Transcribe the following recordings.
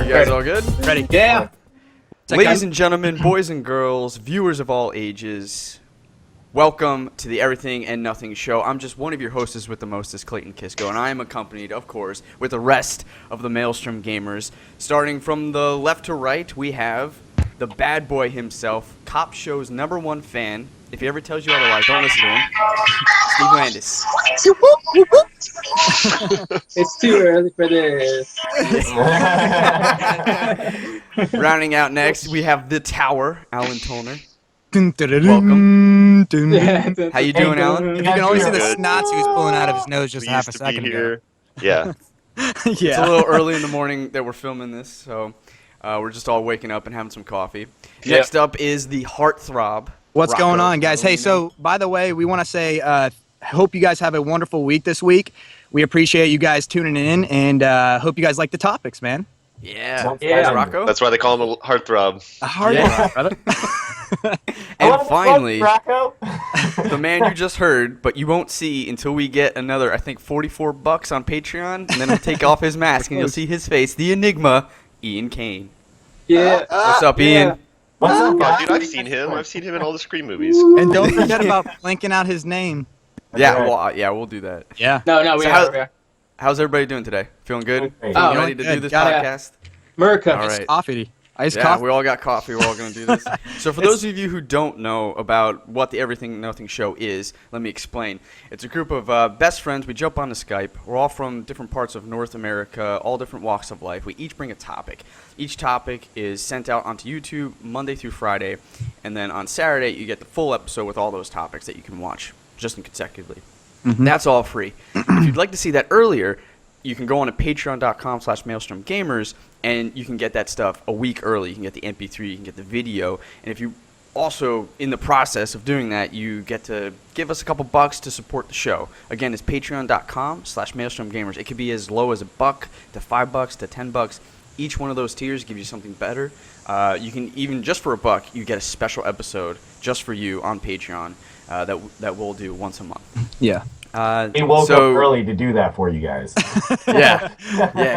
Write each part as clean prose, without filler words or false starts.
You guys all good? Ready? Yeah. Ladies and gentlemen, boys and girls, viewers of all ages, welcome to the Everything and Nothing Show. I'm just one of your hosts with the mostest, Clayton Kisco, and I am accompanied, of course, with the rest of the Maelstrom gamers. Starting from the left to right, we have the bad boy himself, Cop Show's #1 fan. If he ever tells you otherwise, don't listen to him. Steve Landis. It's too early for this. Rounding out next, we have the Tower, Alan Toner. Welcome. Yeah. How you doing, Alan? You can only see the Good. snots he was pulling out of his nose just a half a Pleased to second be ago. here. Yeah. It's a little early in the morning that we're filming this, so we're just all waking up and having some coffee. Yep. Next up is the Heartthrob. What's Rocco. going on, guys? Hey, so by the way, we want to say, hope you guys have a wonderful week this week. We appreciate you guys tuning in, and hope you guys like the topics, man. Yeah. Yeah. Rocco? That's why they call him a heartthrob. A hard Yeah. brother. And finally, the man you just heard, but you won't see until we get another, I think, $44 on Patreon, and then he'll take off his mask and you'll see his face, the Enigma, Ian Kane. Yeah. What's up, Ian? What's up, Oh, guys? dude, I've seen him. I've seen him in all the Scream movies. And don't forget about blinking out his name. Yeah, right. well, yeah, we'll do that. Yeah. No, we So are. How's everybody doing today? Feeling good? Great. Oh, Feeling ready to do good. this Got it. podcast? America. All right. Coffee. Iced Yeah, coffee. we all got coffee. We're all going to do this. So for those of you who don't know about what the Everything Nothing Show is, let me explain. It's a group of best friends. We jump onto Skype. We're all from different parts of North America, all different walks of life. We each bring a topic. Each topic is sent out onto YouTube Monday through Friday, and then on Saturday you get the full episode with all those topics that you can watch just consecutively. That's all free. If you'd like to see that earlier, you can go on to patreon.com/maelstromgamers, and you can get that stuff a week early. You can get the MP3, you can get the video, and if you also, in the process of doing that, you get to give us a couple bucks to support the show. Again, it's patreon.com/maelstromgamers. It could be as low as $1 to $5 to $10. Each one of those tiers gives you something better. You can even, just for $1, you get a special episode just for you on Patreon that we'll do once a month. Yeah. We woke up early to do that for you guys. Yeah,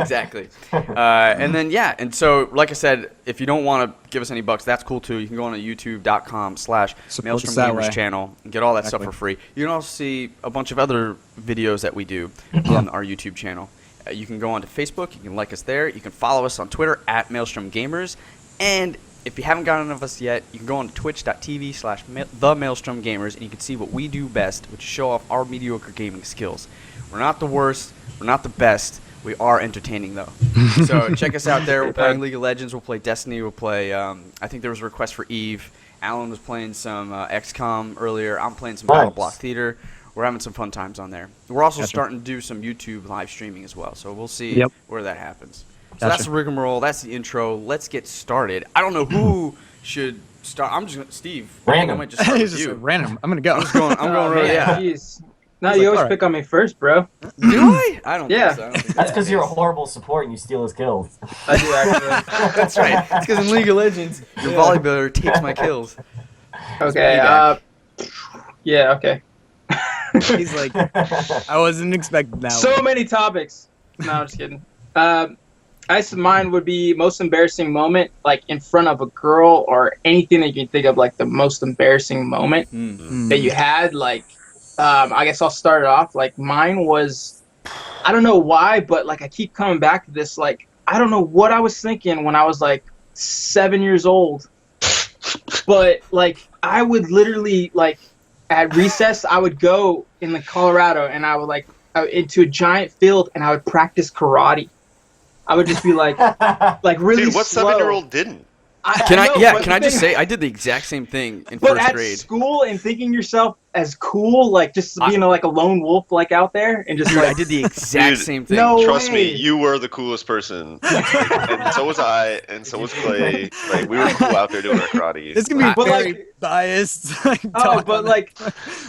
exactly. And then, and so, like I said, if you don't want to give us any bucks, that's cool too. You can go on to youtube.com/MaelstromGamers channel and get all that stuff for free. You can also see a bunch of other videos that we do on our YouTube channel. You can go on to Facebook. You can like us there. You can follow us on Twitter @MaelstromGamers. And if you haven't gotten enough of us yet, you can go on to twitch.tv/TheMaelstromGamers, and you can see what we do best, which is show off our mediocre gaming skills. We're not the worst. We're not the best. We are entertaining, though. So check us out there. We're playing League of Legends. We'll play Destiny. We'll play, I think there was a request for Eve. Alan was playing some XCOM earlier. I'm playing some Battle Block Theater. We're having some fun times on there. We're also starting to do some YouTube live streaming as well, so we'll see where that happens. So that's the rigmarole. That's the intro. Let's get started. I don't know who should start. I'm just going to, Steve. Random. I might just start He's with just you. random. I'm going to go. I'm going right, yeah. Jeez. No, you always pick on me first, bro. Do I? I don't Yeah. think so. I don't think That's because you're a horrible support and you steal his kills. I do actually. That's right. It's because in League of Legends, your volleyballer takes my kills. Okay. Yeah. Okay. He's like, I wasn't expecting that So one. many topics. No, I'm just kidding. I said mine would be most embarrassing moment, like in front of a girl or anything that you can think of, like the most embarrassing moment that you had. Like, I guess I'll start it off. Like mine was, I don't know why, but like I keep coming back to this. Like I don't know what I was thinking when I was like 7 years old, but like I would literally like at recess I would go in the Colorado and I would like into a giant field and I would practice karate. I would just be like really Dude, what slow. 7-year-old didn't? Can I the just thing- say, I did the exact same thing in But first at grade. school and thinking yourself as cool, like just being like a lone wolf, like out there, and just Dude, like I did the exact Dude, same thing. no Trust way. me, you were the coolest person. And so was I, and so was Clay. Like, we were cool out there doing our karate. This can be But, very like- biased. Oh, but like,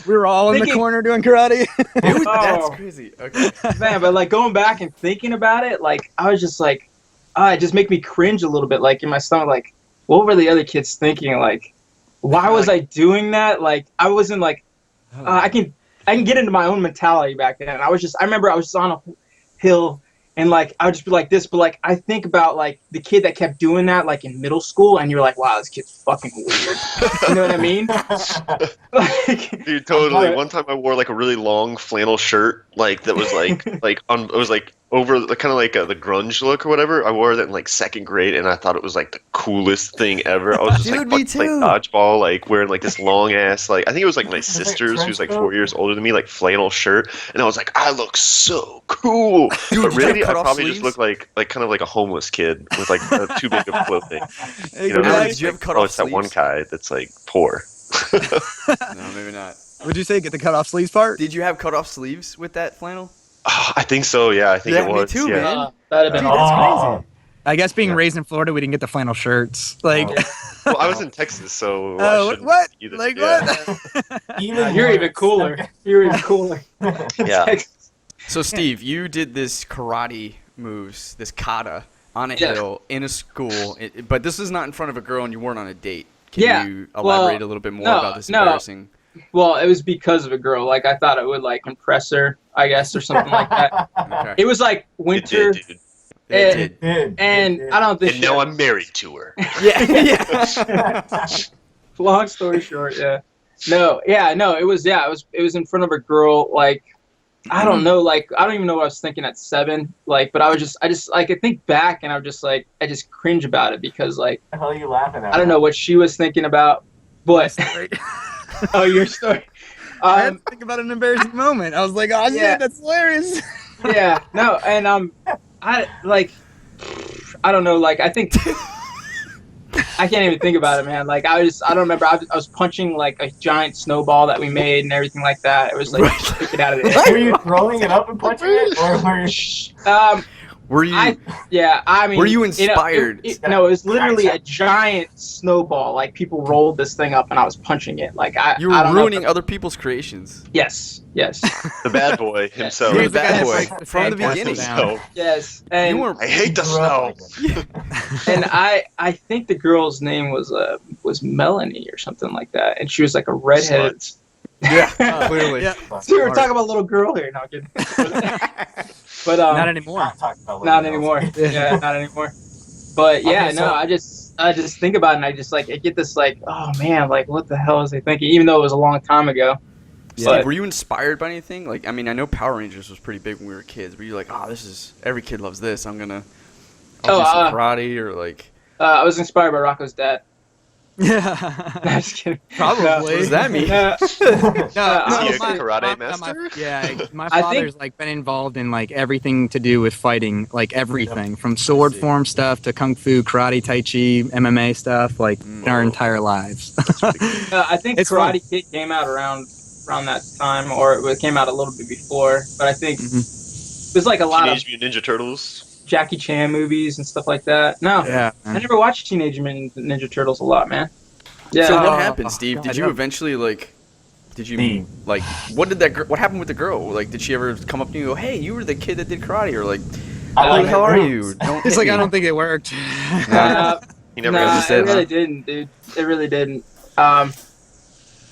we were all in the thinking- corner doing karate. Dude, that's Oh. crazy. Okay. man, but like going back and thinking about it, like I was just like, it just make me cringe a little bit, like in my stomach, like what were the other kids thinking? Like, why was I doing that? Like, I wasn't like, I can get into my own mentality back then. I remember I was on a hill And like I would just be like this, but like I think about like the kid that kept doing that like in middle school, and you're like, wow, this kid's fucking weird. You know what I mean? Like, Dude, totally. One time I wore like a really long flannel shirt, like that was like it was like over kind of like the grunge look or whatever. I wore that in like second grade, and I thought it was like the coolest thing ever. I was just Dude, like me playing too. dodgeball, like wearing like this long ass, like I think it was like my sister's, who's like 4 years older than me, like flannel shirt, and I was like, I look so cool. Dude, But did you really, have I cut-off probably sleeves? just look like kind of like a homeless kid with like too big of clothing. You know, Exactly. it's Did you have like, cut-off it's that one sleeves? guy that's like poor. No, maybe not. Would you say get the cut off sleeves part? Did you have cut off sleeves with that flannel? I think so. Yeah, I think Yeah, it me was. too, yeah. man. that'd have been Dude, that's Oh. crazy. I guess being Yeah. raised in Florida, we didn't get the flannel shirts. Like, Well, I was in Texas, so I oh, shouldn't what? either. Like yeah. what? You're even cooler. You're even cooler. Yeah. So, Steve, you did this karate moves, this kata, on a Yeah. hill in a school, but this is not in front of a girl, and you weren't on a date. Can Yeah, you well, elaborate a little bit more no, about this no. embarrassing? Well, it was because of a girl. Like I thought it would like impress her, I guess, or something like that. Okay. It was like It winter, did, dude. It did. and I don't think. And now I'm married to her. Yeah, yeah. Long story short, yeah. No, it was in front of a girl. Like I don't know, like I don't even know what I was thinking at 7. Like, but I just like I think back, and I'm just like I just cringe about it because like What the hell are you laughing at? I don't know what she was thinking about. But oh, your story. I had to think about an embarrassing moment. I was like, oh, Yeah. yeah, that's hilarious. Yeah, no, and I don't know, like I think I can't even think about it, man. Like I don't remember. I was punching like a giant snowball that we made and everything like that. It was like sticking out of the Were air. you throwing it up and punching it, or were you? Were you? I mean, Were you know, inspired? no, it was literally a giant snowball. Like people rolled this thing up, and I was punching it. Like You I were don't know ruining if- other people's creations. Yes, The bad boy himself. You're Here's the the guy bad that boy breaks the from the flag beginning. down. yes, You and were. I hate the grew up snow. like it. and I think the girl's name was Melanie or something like that, and she was like a redheaded. Yeah, clearly. Yeah. So we were talking about a little girl here. No, I'm kidding. But Not anymore. Not talking about not little anymore. girls. Yeah, not anymore. But yeah, Okay, no, so- I just think about it, and I just like I get this like, oh man, like what the hell was I thinking? Even though it was a long time ago. Steve, But- were you inspired by anything? Like, I mean, I know Power Rangers was pretty big when we were kids. Were you like, oh, this is every kid loves this. I'll do some karate or like. I was inspired by Rocco's dad. No, Yeah. I'm just kidding. Probably. No. What does that mean? No. Is he a my- karate my- master? yeah, my I think- father's like been involved in like everything to do with fighting, like everything from sword form stuff to kung fu, karate, tai chi, MMA stuff, like our entire lives. I think It's Karate Kid came out around that time, or it came out a little bit before. But I think there's like a lot of Teenage Mutant Ninja Turtles. Jackie Chan movies and stuff like that. No, Yeah. I never watched Teenage Mutant Ninja Turtles a lot, man. Yeah. So what Oh, happened, Steve? God, Did you no. eventually like? Did you Me. like? What did that? What happened with the girl? Like, did she ever come up to you and go, "Hey, you were the kid that did karate," or like, I "Who like the hell it. are you?" Don't It's hit like I me." don't think it worked. He never nah, it understood, really huh? didn't, dude. It really didn't. Alright,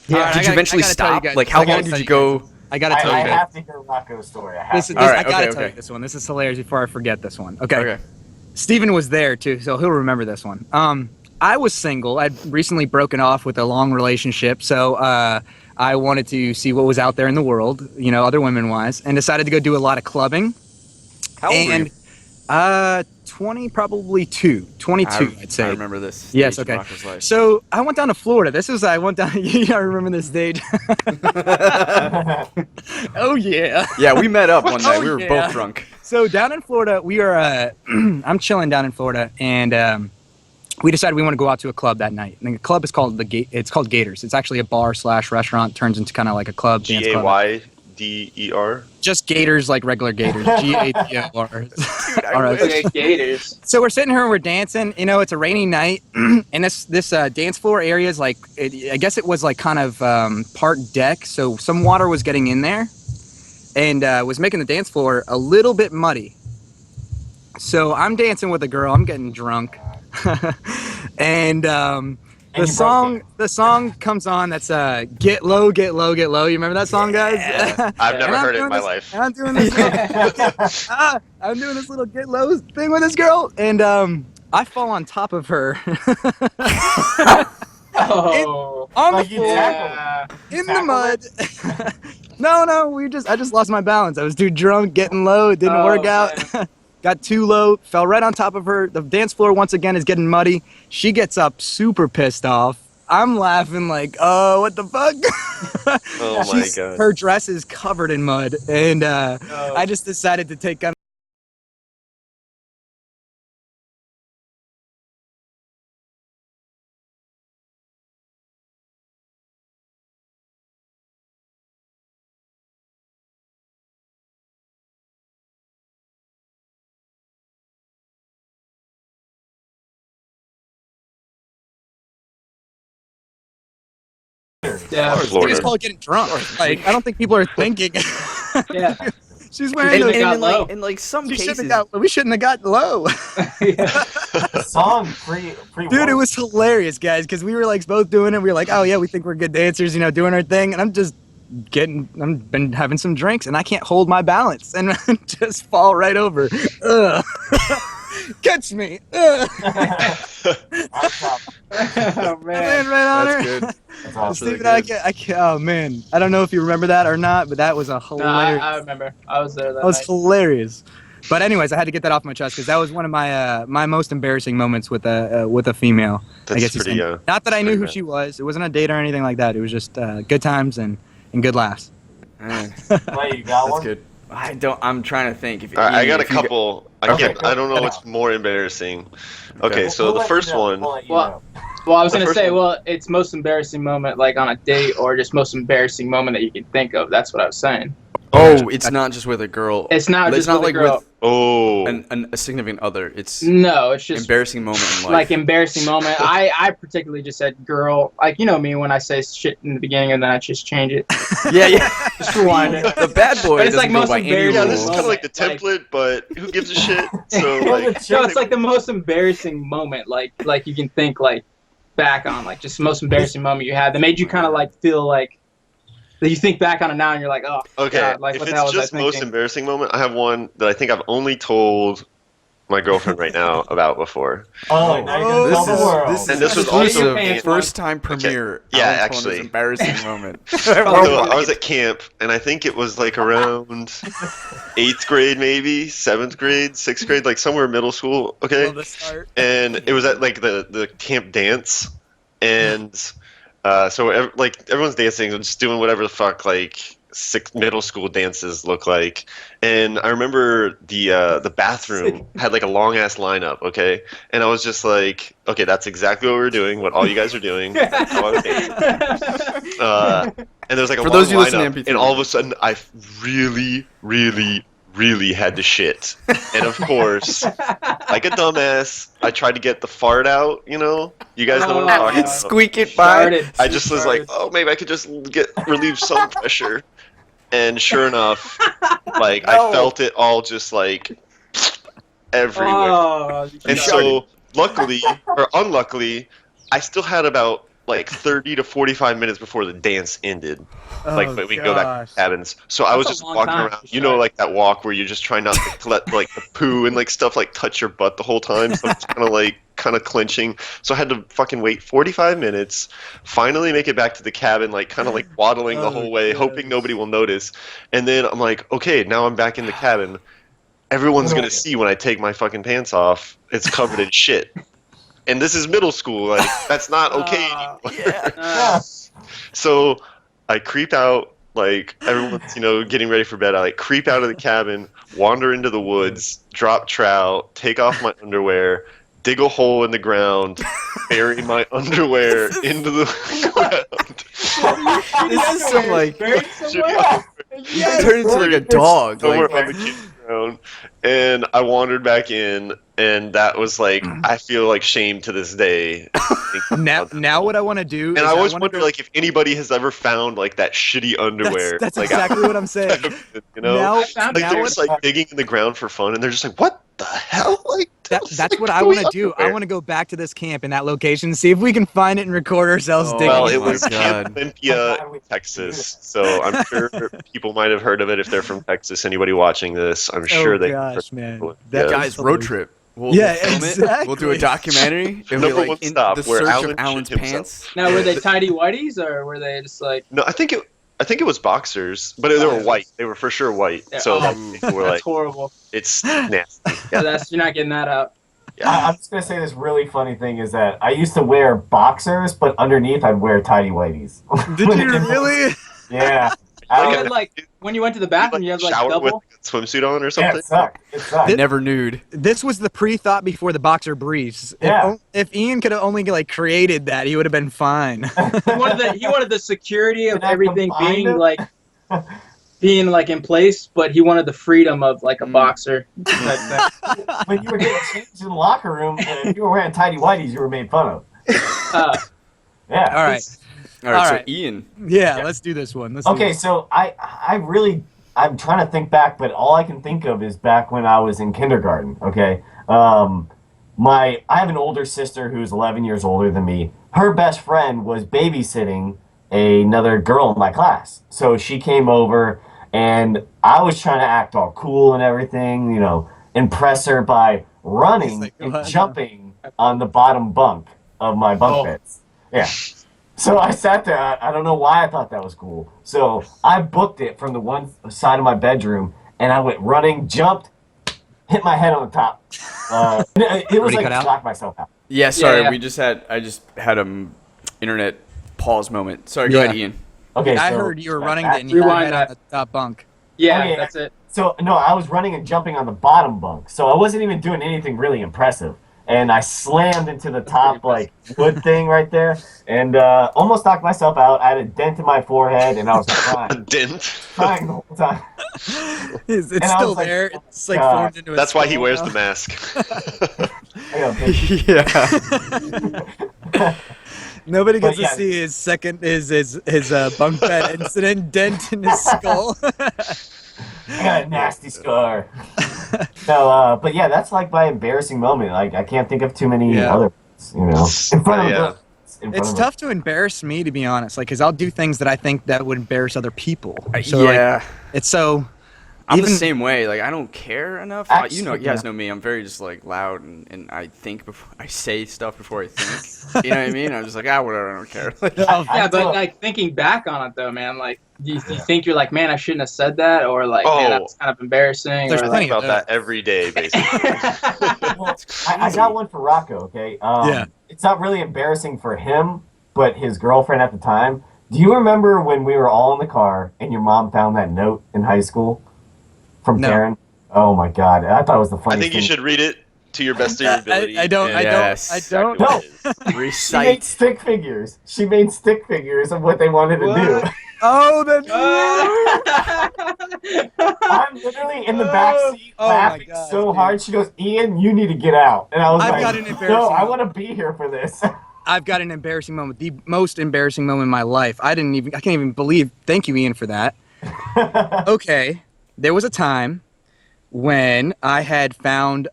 Did I you gotta- eventually I gotta tell you stop? guys- Like, how I gotta long did tell you you go? I gotta tell I you. have to hear Rocco's story. I have This is, to. All right, I gotta okay, tell okay. you this one. This is hilarious before I forget this one. Okay. Okay. Steven was there too, so he'll remember this one. I was single. I'd recently broken off with a long relationship, so I wanted to see what was out there in the world, you know, other women wise, and decided to go do a lot of clubbing. How old were you? And 20, probably 22, I'd say. I remember this. Yes, stage in okay. Rocco's life. So I went down to Florida. I went down. I remember this stage. Oh yeah. Yeah, we met up one night. Oh, We were yeah. both drunk. So down in Florida, we are. I'm chilling down in Florida, and we decided we want to go out to a club that night. And the club is called It's called Gators. It's actually a bar / restaurant. Turns into kind of like a club. Dance club. Gayder. Just Gators, like regular Gators. Gators. Okay, Gators. So we're sitting here and we're dancing. You know, it's a rainy night, and this dance floor area is like, I guess it was like kind of part deck. So some water was getting in there, and was making the dance floor a little bit muddy. So I'm dancing with a girl. I'm getting drunk, and And you broke it. The song comes on. That's "Get Low, Get Low, Get Low." You remember that song, guys? I've never And I'm heard it in doing my this- life. and I'm doing this. I'm doing this little get low thing with this girl, and I fall on top of her Oh. on Like the you floor tackled it. in the Tackled mud. it? No, I just lost my balance. I was too drunk, getting low. It didn't Oh, work out. Got too low, fell right on top of her. The dance floor once again is getting muddy. She gets up super pissed off. I'm laughing like, oh, what the fuck? Oh my god. Her dress is covered in mud, and Oh. I just decided to take on. Yeah. I Florida. just call it getting drunk. Like I don't think people are thinking. Yeah. She's wearing And those. they got low. in like some We cases, shouldn't have got low. Yeah. Song pre Dude, it was hilarious, guys, because we were like both doing it. We were like, oh yeah, we think we're good dancers, doing our thing, and I'm been having some drinks, and I can't hold my balance, and just fall right over. Ugh. Catch me. Ugh. Oh Man, man. right on that's her. good. That's awesome. Steve and I can't, oh man, I don't know if you remember that or not, but that was a No, hilarious. I remember. I was there that That was night. hilarious. But anyways, I had to get that off my chest because that was one of my my most embarrassing moments with a female. That's I guess you pretty, say. Not that I knew pretty who bad. she was. It wasn't a date or anything like that. It was just good times and good laughs. Man, Wait, you got that's one? good. I'm trying to think. If All right, I got a if you couple. Okay, I don't know go. what's more embarrassing. Okay, Okay. so We'll the let first you know. one. We'll let you Well, know. Well, I was The gonna first say, one- well, it's most embarrassing moment like on a date or just most embarrassing moment that you can think of. That's what I was saying. Oh, it's not just with a girl. It's not just with a like girl. with Oh, a significant other. It's No, it's just embarrassing moment in life. like embarrassing moment. I particularly just said girl. Like you know me when I say shit in the beginning and then I just change it. yeah. Just rewind it. The bad boy But it's doesn't like go most by any embarrassing yeah, this is rules. kind of like the Like- template, but who gives a shit? So Well, like, the No, it's like the most embarrassing moment. Like you can think like back on like just the most embarrassing moment you had that made you kind of like feel like that you think back on it now and you're like, oh okay, God, like if what the hell it's was I just most thinking? embarrassing moment, I have one that I think I've only told my girlfriend right now about before. Oh, now you're gonna tell the world. And this was exclusive also in- first time premiere. Yeah, Alan actually. Cohen's embarrassing moment. So I was at camp, and I think it was like around 8th grade, maybe 7th grade, 6th grade, like somewhere middle school. Okay, Love the start. and it was at like the camp dance, and so like everyone's dancing and just doing whatever the fuck like middle school dances look like. And I remember the bathroom had like a long ass lineup. Okay, and I was just like, okay, that's exactly what we're doing. What all you guys are doing. That's how I'm dancing. And there was like a For long those of you listening lineup, to MP3. and all of a sudden I really had to shit. And of course, like a dumbass, I tried to get the fart out, you know? You guys know what I'm talking about. Squeak it by. Started. I just was like, oh, maybe I could just relieve some pressure. And sure enough, like, I No. felt it all just like everywhere. Oh, And so, luckily, or unluckily, I still had about like 30 to 45 minutes before the dance ended. Like, when we go back to the cabins. So I was That's a just long walking time around. to You know, start. like that walk where you're just trying not to let like the poo and like stuff like touch your butt the whole time. So I'm just kind of clenching. So I had to fucking wait 45 minutes, finally make it back to the cabin, like kind of like waddling the whole way, hoping nobody will notice. And then I'm like, okay, now I'm back in the cabin. Everyone's gonna see when I take my fucking pants off. It's covered in shit. And this is middle school. Like that's not okay anymore. Uh, So I creep out, like everyone's, getting ready for bed. I like creep out of the cabin, wander into the woods, drop trout, take off my underwear, dig a hole in the ground, bury my underwear into the ground. This is some like buried somewhere? you turn into like a dog. Somewhere Like, on the campground. And I wandered back in, and that was like, I feel like shame to this day. Now what I want to do And is I always wanna wonder, go- like, if anybody has ever found like that shitty underwear. That's like, exactly what I'm saying. you know, Now, I found like now they're what- just like digging in the ground for fun, and they're just like, "What the hell? Like, That's what I want to do. I want to go back to this camp in that location, see if we can find it and record ourselves digging. Well, Oh it my was Camp God. Olympia, Texas. So I'm sure people might have heard of it if they're from Texas. Anybody watching this, I'm sure they. Gosh, man. That Guys, road trip. We'll Yeah, film it. We'll do a exactly. documentary. It'll be Number like one in stop, the where search Alan of Alan's shit himself. pants. Now, were they tidy whities or were they just like? No, I think it was boxers, but they were white. They were for sure white. Yeah, So oh, people were That's like, horrible. it's nasty. Yeah, you're not getting that out. I'm just gonna say this really funny thing is that I used to wear boxers, but underneath I'd wear tidy whiteys. Did you really? Yeah. You had like when you went to the bathroom, you had like shower with double. a swimsuit on or Yeah, something. it sucked. It sucked. Never nude. This was the pre-thought before the boxer briefs. Yeah. If Ian could have only like created that, he would have been fine. He wanted the security of Can I everything combine being them? like in place, but he wanted the freedom of like a boxer. type thing. When you were getting changed in the locker room, and if you were wearing tidy whities, you were made fun of. Yeah. All right. All right, All so right. Ian. Yeah, let's do this one. Let's do Okay, this. so I'm trying to think back, but all I can think of is back when I was in kindergarten. Okay, I have an older sister who's 11 years older than me. Her best friend was babysitting another girl in my class, so she came over, and I was trying to act all cool and everything, impress her by running like, and what? jumping on the bottom bunk of my bunk beds. Yeah. So I sat there. I don't know why I thought that was cool. So I booked it from the one side of my bedroom, and I went running, jumped, hit my head on the top. It was Already like cut out? knocked myself out. Yeah, sorry. yeah. I just had internet pause moment. Sorry, go ahead, Yeah. Ian. Okay, I so heard you were running and you Rewind hit your head that. on the top bunk. Yeah, Oh, yeah. that's it. So no, I was running and jumping on the bottom bunk, so I wasn't even doing anything really impressive. And I slammed into the top like wood thing right there, and almost knocked myself out. I had a dent in my forehead, and I was crying, Didn't. crying the whole time. It's I still was like, there. oh It's like God. formed into a That's why he skull wears now. the mask. I gotta think. Yeah. Nobody gets But yeah. to see his bunk bed incident dent in his skull. I got a nasty scar. No, but yeah, that's like my embarrassing moment. Like I can't think of too many Yeah. other, in front of Yeah. them. In front It's of tough to embarrass me, to be honest. Like, cause I'll do things that I think that would embarrass other people. So, like, yeah. it's so. I'm the even- same way. Like I don't care enough. Actually, You guys know me. I'm very just like loud and I think before I say stuff before I think. You know what I mean? I'm just like whatever. I don't care. Like, Oh, Yeah, but thought- like thinking back on it though, man, like do you think you're like, man, I shouldn't have said that, or like, man, Oh. that's kind of embarrassing. There's or, plenty like, of About that every day, basically. Well, I got one for Rocco. Okay. Yeah. It's not really embarrassing for him, but his girlfriend at the time. Do you remember when we were all in the car and your mom found that note in high school from No. Karen? Oh my God! I thought it was the I funniest think you thing. should read it to your best of your ability. I don't. Yes. I don't. No. Exactly what it is. She made recite. stick figures. She made stick figures of what they wanted to do. What? Oh, that's. I'm literally in the back seat Oh my laughing God, so dude. hard. She goes, "Ian, you need to get out." And I was I've like, got an "No, embarrassing I want to be here for this." I've got an embarrassing moment. The most embarrassing moment in my life. I can't even believe. Thank you, Ian, for that. Okay, there was a time when I had found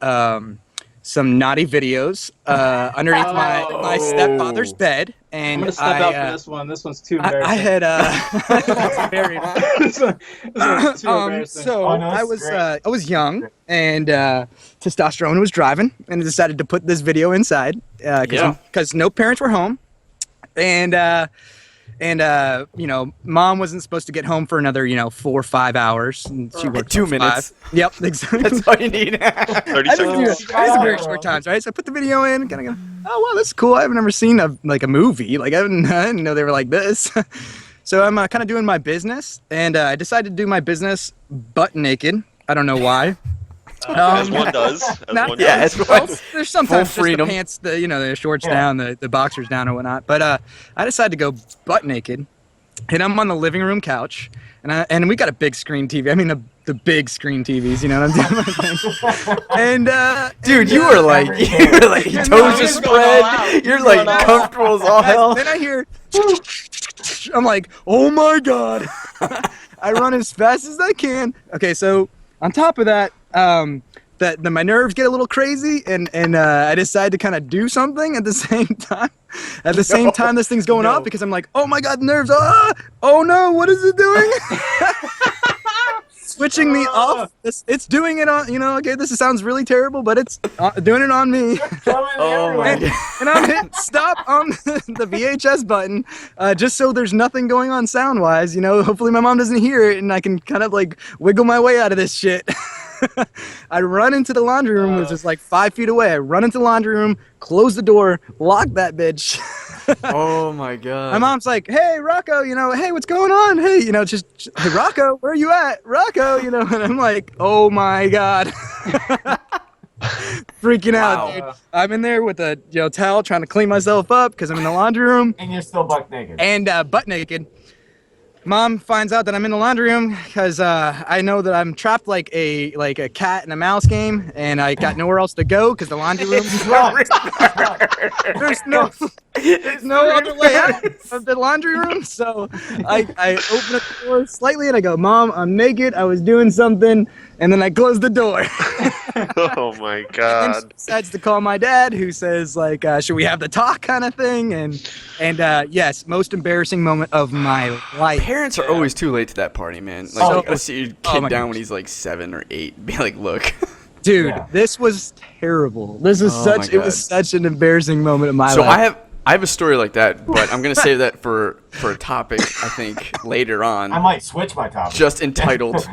some naughty videos underneath my stepfather's bed, and I'm gonna step out for I, this one. This one's too embarrassing. I had it's very this one's too embarrassing. so Oh, no, I it's was great. I was young, and testosterone was driving, and I decided to put this video inside Yeah. because no parents were home, and mom wasn't supposed to get home for another 4 or 5 hours, and she worked 2 till minutes. 5. Yep, exactly. That's all you need. 30 I didn't do seconds. it. These are very short times, right? So I put the video in, kind of go, oh wow, that's cool. I've never seen a movie. Like I didn't know they were like this. So I'm kind of doing my business, and I decided to do my business butt naked. I don't know why. As one does. Yeah, as well, one. there's sometimes just the freedom. pants, the shorts Yeah. down, the boxers down or whatnot. But I decided to go butt naked, and I'm on the living room couch, and we got a big screen TV. I mean, the big screen TVs. You know what I'm doing? And Dude, you and, were like, every toes no, are he's going all out. spread. You're He's like going all out. comfortable as all hell. Then I hear, I'm like, oh my God. I run as fast as I can. Okay, so on top of that, that my nerves get a little crazy, and I decide to kind of do something at the same time. At the same time, this thing's going off because I'm like, oh my god, nerves! Oh no, what is it doing? Switching me off. It's doing it on. Okay, this sounds really terrible, but it's doing it on me. Oh my god. And I'm hitting stop on the VHS button, just so there's nothing going on sound-wise. Hopefully my mom doesn't hear it, and I can kind of like wiggle my way out of this shit. I run into the laundry room, which is like 5 feet away. I run into the laundry room, close the door, lock that bitch. Oh my god. My mom's like, "Hey, Rocco, hey, what's going on? Hey, hey, Rocco, where are you at? Rocco, and I'm like, oh my god." Freaking out, dude. I'm in there with a towel trying to clean myself up because I'm in the laundry room. And you're still butt naked. And butt naked. Mom finds out that I'm in the laundry room because I know that I'm trapped like a cat in a mouse game, and I got nowhere else to go because the laundry room. There's no other way out of the laundry room. So I open the door slightly and I go, "Mom, I'm naked. I was doing something," and then I close the door. Oh my And god. she decides to call my dad, who says like, "Should we have the talk?" kind of thing. And yes, most embarrassing moment of my life. Parents are always too late to that party, man. Like, Oh. you gotta sit your Oh kid my down gosh. when he's like 7 or 8. Be like, look. Dude, Yeah. this was terrible. This was Oh my it was God. such an embarrassing moment of my So life. I have a story like that, but I'm gonna save that for a topic I think later on. I might switch my topic. Just entitled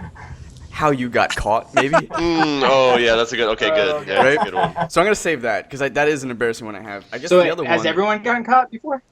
"How You Got Caught," maybe. Oh yeah, that's a good. Okay, good. Yeah, that's a good one. So I'm gonna save that because that is an embarrassing one I have. I guess So the other has one. everyone gotten caught before?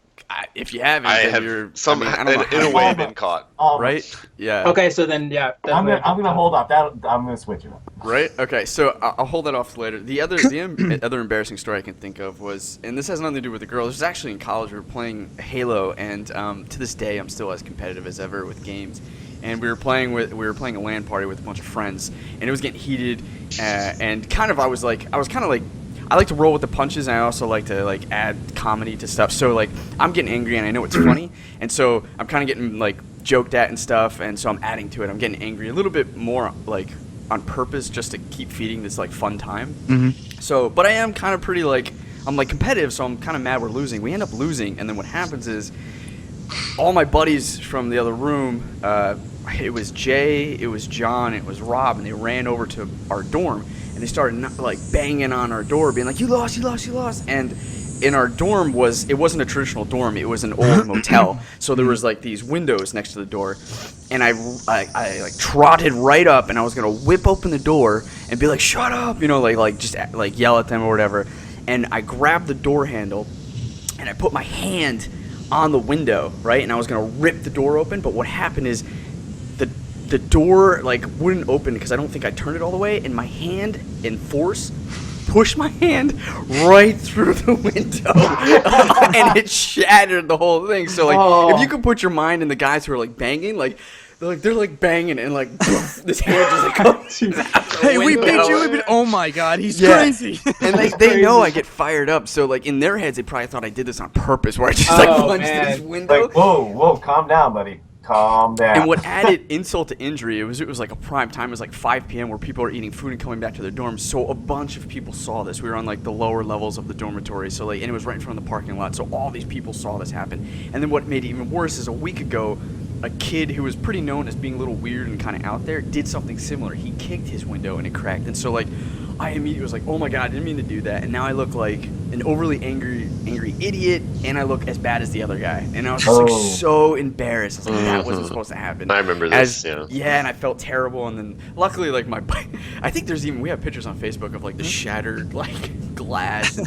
If you haven't, I then have you're. some I don't know in how a way been caught. Right? Yeah. Okay, so then yeah. I'm definitely. gonna hold off. I'm gonna switch it up. Right? Okay, so I'll hold that off to later. The other embarrassing story I can think of was, and this has nothing to do with the girl. This was actually in college. We were playing Halo, and to this day, I'm still as competitive as ever with games. And we were playing a LAN party with a bunch of friends, and it was getting heated. And kind of, I was kind of like, I like to roll with the punches, and I also like to like add comedy to stuff. So like, I'm getting angry, and I know it's funny, and so I'm kind of getting like joked at and stuff, and so I'm adding to it. I'm getting angry a little bit more, like on purpose, just to keep feeding this like fun time. Mhm. So, but I am kind of pretty like, I'm like competitive, so I'm kind of mad we're losing. We end up losing, and then what happens is, all my buddies from the other room, it was Jay, it was John, it was Rob, and they ran over to our dorm, and they started like banging on our door, being like, "You lost, you lost, you lost." And in our dorm it wasn't a traditional dorm, it was an old motel. So there was like these windows next to the door, and I like trotted right up, and I was gonna whip open the door and be like, "Shut up," like just like yell at them or whatever. And I grabbed the door handle, and I put my hand on the window, right? And I was gonna rip the door open, but what happened is the door like wouldn't open because I don't think I turned it all the way, and my hand in force pushed my hand right through the window and it shattered the whole thing. So like, if you could put your mind in the guys who are like banging, like they're like banging, and like this hand just like comes out the Hey, we window. beat you. Oh my god, he's Yeah. crazy. And they know I get fired up, so like in their heads they probably thought I did this on purpose, where I just like Oh, punched man. this window. Like, whoa, calm down, buddy. Calm down. And what added insult to injury, it was like a prime time. It was like 5 p.m. where people are eating food and coming back to their dorms. So a bunch of people saw this. We were on like the lower levels of the dormitory, so like, and it was right in front of the parking lot. So all these people saw this happen. And then what made it even worse is a week ago, a kid who was pretty known as being a little weird and kind of out there did something similar. He kicked his window and it cracked. And so like, I immediately was like, oh my god, I didn't mean to do that. And now I look like an overly angry idiot, and I look as bad as the other guy. And I was just like so embarrassed. I was like, that wasn't supposed to happen. I remember this, yeah. Yeah, and I felt terrible. And then luckily, like I think we have pictures on Facebook of like the shattered like glass.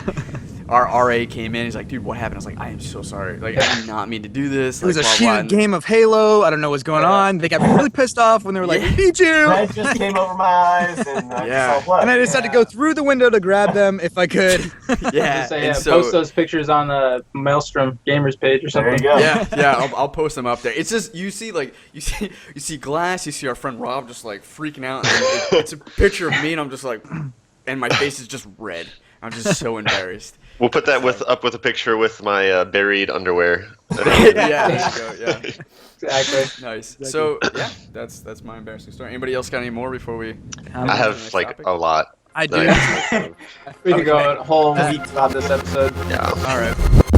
Our RA came in. He's like, "Dude, what happened?" I was like, "I am so sorry. Like, I did not mean to do this." It was a like, blah, blah, shooting game of Halo. I don't know what's going on. They got me really pissed off when they were like, "We beat you!" Red just came over my eyes, and I Yeah. just saw blood. And I decided to go through the window to grab them if I could. Yeah, So, and yeah, so post those pictures on the Maelstrom Gamers page or There something. you go. yeah, I'll post them up there. It's just you see glass. You see our friend Rob just like freaking out. And it's a picture of me, and I'm just like, and my face is just red. I'm just so embarrassed. We'll put that up with a picture with my buried underwear. Yeah, there you go. Yeah. Exactly. Nice. So yeah, that's my embarrassing story. Anybody else got any more before we? I have like a lot. I do. Nice. We could go a whole week about this episode. Yeah. All right.